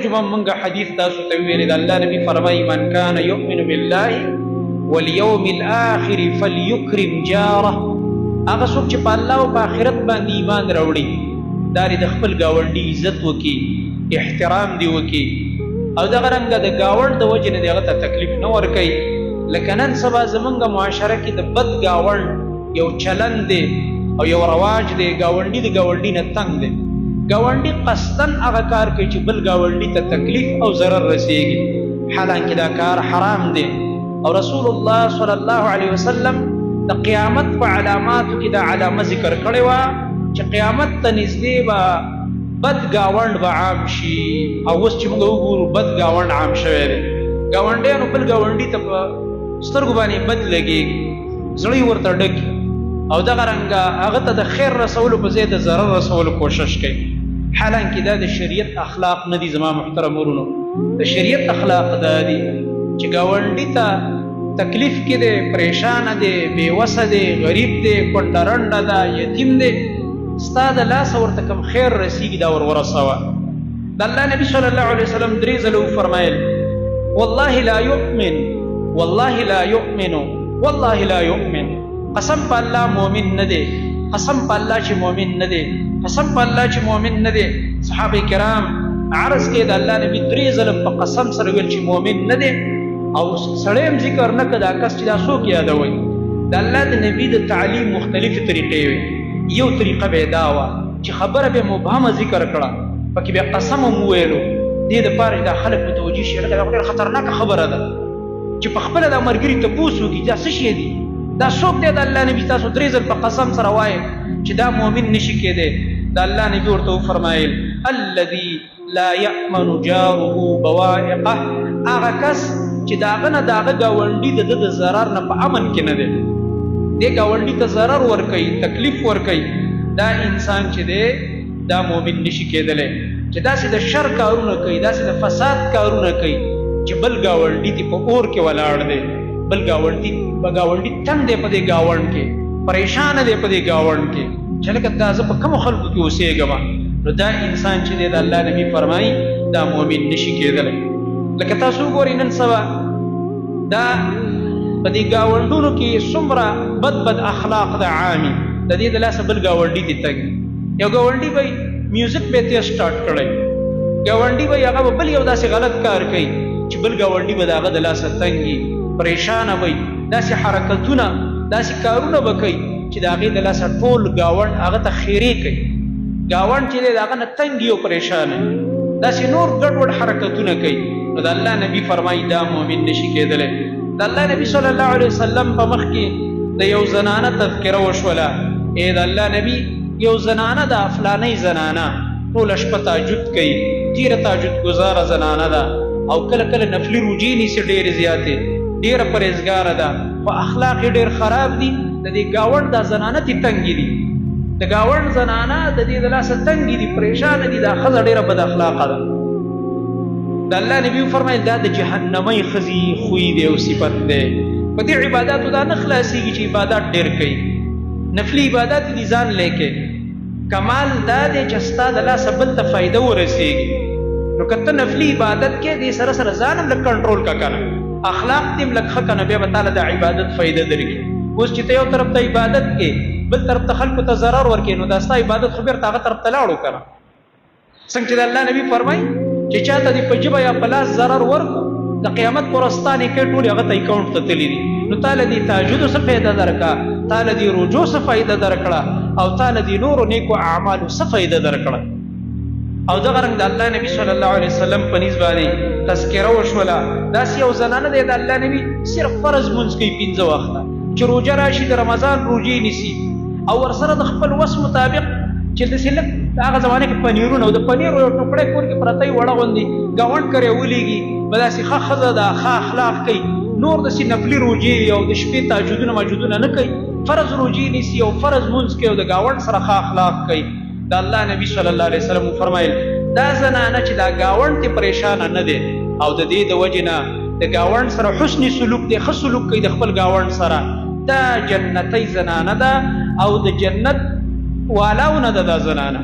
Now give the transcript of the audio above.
جمعه مونږ حدیث تاسو ته ویل د الله نبی فرمایي من کان یؤمن بالله والیوم الاخر فلیکرم جاره. هغه څوک چې په الله او په آخرت باندې ایمان راوړي دا د خپل ګاونډي عزت وکړي، احترام دی وکړي، او دغه رنګه د ګاونډ د وجې نه هغه ته تکلیف نه ورکوي. لکه نن سبا زمونږ معاشره کې د بد ګاونډ یو چلن دی او یو رواج دی، ګاونډي د ګاونډي نه تنګ دی. ګاونډي قصدن هغه کار کوي چې بل ګاونډي ته تکلیف او ضرر رسیږي، حالانکه دا کار حرام دی. او رسول الله صلی الله علیه وسلم د قیامت په علاماتو کې دا علامه ذکر کړې وه چې قیامت ته نږدې به بد ګاونډ به عام شي. او اوس چې موږ وګورو بد ګاونډ عام شوی دی. ګاونډیانو بل ګاونډي ته په سترګو باندې بد لګېږي، زړه یې ورته ډکي، او دغه رنګه هغه ته د خیر رسولو په ځای د ضرر رسولو کوشش کوي، حالانکه دا د شریعت اخلاق نه دي. زما محترم ورونو، د شریعت اخلاق دا دي چې ګاونډي ته تکلیف کې دی، پریشانه دی، بېوسه دی، غریب دی، کونډه رنډه ده، یتیم دی، ستا د لاسه ورته کوم خیر رسیږي دا ور ورسوه. د الله نبي صلی الله علیه وسلم 3 ځله وفرمایل والله لا یؤمن، والله لا یؤمن، والله لا یؤمن. قسم په الله مؤمن نه دی، قسم په الله چې مؤمن نه دی، قسم په الله چې مؤمن نه دی. صحابه کرام عرض کې د الله نبی 3 ځله په قسم سره ویل چې مؤمن نه دی، او سړی هم ذکر نه کړه دا کس چې دا څوک یادوي. د الله د نبی د تعلیم مختلفې طریقې وي. یو طریقه به دا وه چې خبره به مبهمه ذکر کړه، پکې به قسم هم وویلو، دې دپاره چې دا خلک متوجه شي لکه دا ډېره خطرناکه خبره ده چې په خپله دا ملګري تپوس وکړي دا څه شی دي، دا څوک دی. د الله نبي تاسو 3 ځل په قسم سره وایي چې دا مؤمن نشي کېدی. د الله نبي ورته وفرمایل الذي لا یأمن جاره بوائقه، هغه کس چې د هغه نه د هغه ګاونډي د ده د ضرر نه په امن کې نه دی، دې ګاونډي ته ضرر ورکوي، تکلیف ورکوي، دا انسان چې دی دا مؤمن نشي کېدلی. چې داسې د شر کارونه کوي، داسې د فساد کارونه کوي چې بل ګاونډي دې په اور کې ولاړ دی، بل ګاونډي تنګ دی په دې ګاونډ کې، پریشانه دی په دې ګاونډ کې چې لکه دا زه په کومو خلکو کې اوسېږم، نو دا انسان چې دی د الله نبي فرمایي دا مؤمن نشي کېدلی. لکه تاسو وګورئ نن سبا دا په دې ګاونډونو کې څومره بد اخلاق د عامي د دې د لاسه بل ګاونډي دې تنګ. یو ګاونډي به میوزیک به تیز سټارټ کړی، ګاونډي به هغه بل یو داسې غلط کار کوي چې بل ګاونډي به د هغه د لاسه تنګي، پریشانه وي، داسې حرکتونه داسې کارونه به کوي چې د هغې د لاسه ټول ګاونډ هغه ته خیرې کوي. ګاونډ چې دی د هغه نه تنګي او پریشانه، داسې نور ګډوډ حرکتونه کوي. نو د الله نبي فرمایي دا مؤمن نشي کېدلی. د الله نبي صلی الله علیه وسلم په مخ کې د یو زنانه تذکره وشوله. ای د الله نبي یو زنانه ده، فلانۍ زنانه ټوله شپه تهجد کوي، ډېره تهجد ګزاره زنانه ده، او کله کله نفلي روجې نیسي ډېرې زیاتې، ډېره پرهیزګاره ده، خو اخلاق یې ډېر خراب دي. د دې ګاونډ دا زنانه تې تنګې دي، د ګاونډ زنانه د دې د لاسه تنګې دي، پریشانه دي، دا ښځه ډېره بد اخلاقه ده. د الله نبي فرمایل دا د جهنمۍ ښځې خوی دی او صفت دی. په دې عباداتو دا نه خلاصېږي چې عبادات ډېر کوي، نفلي عبادات دي ځان لیکې، کمال دا دی چې ستا د لاسه بل ته فایده ورسېږي. نو که ته نفلي عبادت کې دې سره سره ځان هم لږ کنټرول کا کنه، اخلاق دې هم لږ ښه کنه، بیا به تعالی د عبادت فایده درکړي. اوس چې ته یو طرف ته عبادت کې بل طرف ته خلکو ته ضرر ورکې، نو دا ستا عبادت خو بېرته هغه طرف ته لاړو کنه. څنګه چې د الله نبي فرمایي چې چاته دې په ژبه یا په لاس ضرر ورکو، د قیامت پر ورځ ستا نیکۍ ټولې هغه ته اکاونټ ته تللي دي. نو تاله دې تهجدو څه فایده درکړه، تاله دې روجو څه فایده درکړه، او تاله دې نورو نیکو اعمالو څه فایده درکړه. او دغه رنګ د الله نبي صلی الله علیه وسلم په نیز باندې تذکره وشوله. داسې یو زنانه دی د الله نبي صرف فرض مونځ کوي 5 وخته، چې روژه راشي د رمضان روژې نیسي، او ورسره د خپل وس مطابق چې داسې لږ هغه زمانه کې پنیرونه او د پنیرو یو ټوکړی کور کې پرته وي وړه غوندې ګاونډ کرې ولېږي، به داسې ښه ښځه ده، ښه اخلاق کوي، نور داسې نفلي روژې او د شپې تهجدونه مجدونه نه کوي، فرض روژې نیسي او فرض مونځ کوي او د ګاونډ سره ښه اخلاق کوي. د الله نبي صلی الله علیه وسلم فرمایل دا زنانه چې دا ګاونډ ته پریشانه نه دی او د دې د وجې نه د ګاونډ سره حسني سلوک دی، ښه سلوک کوي د خپل ګاونډ سره، دا جنتۍ زنانه ده او د جنت والاونه ده دا زنانه.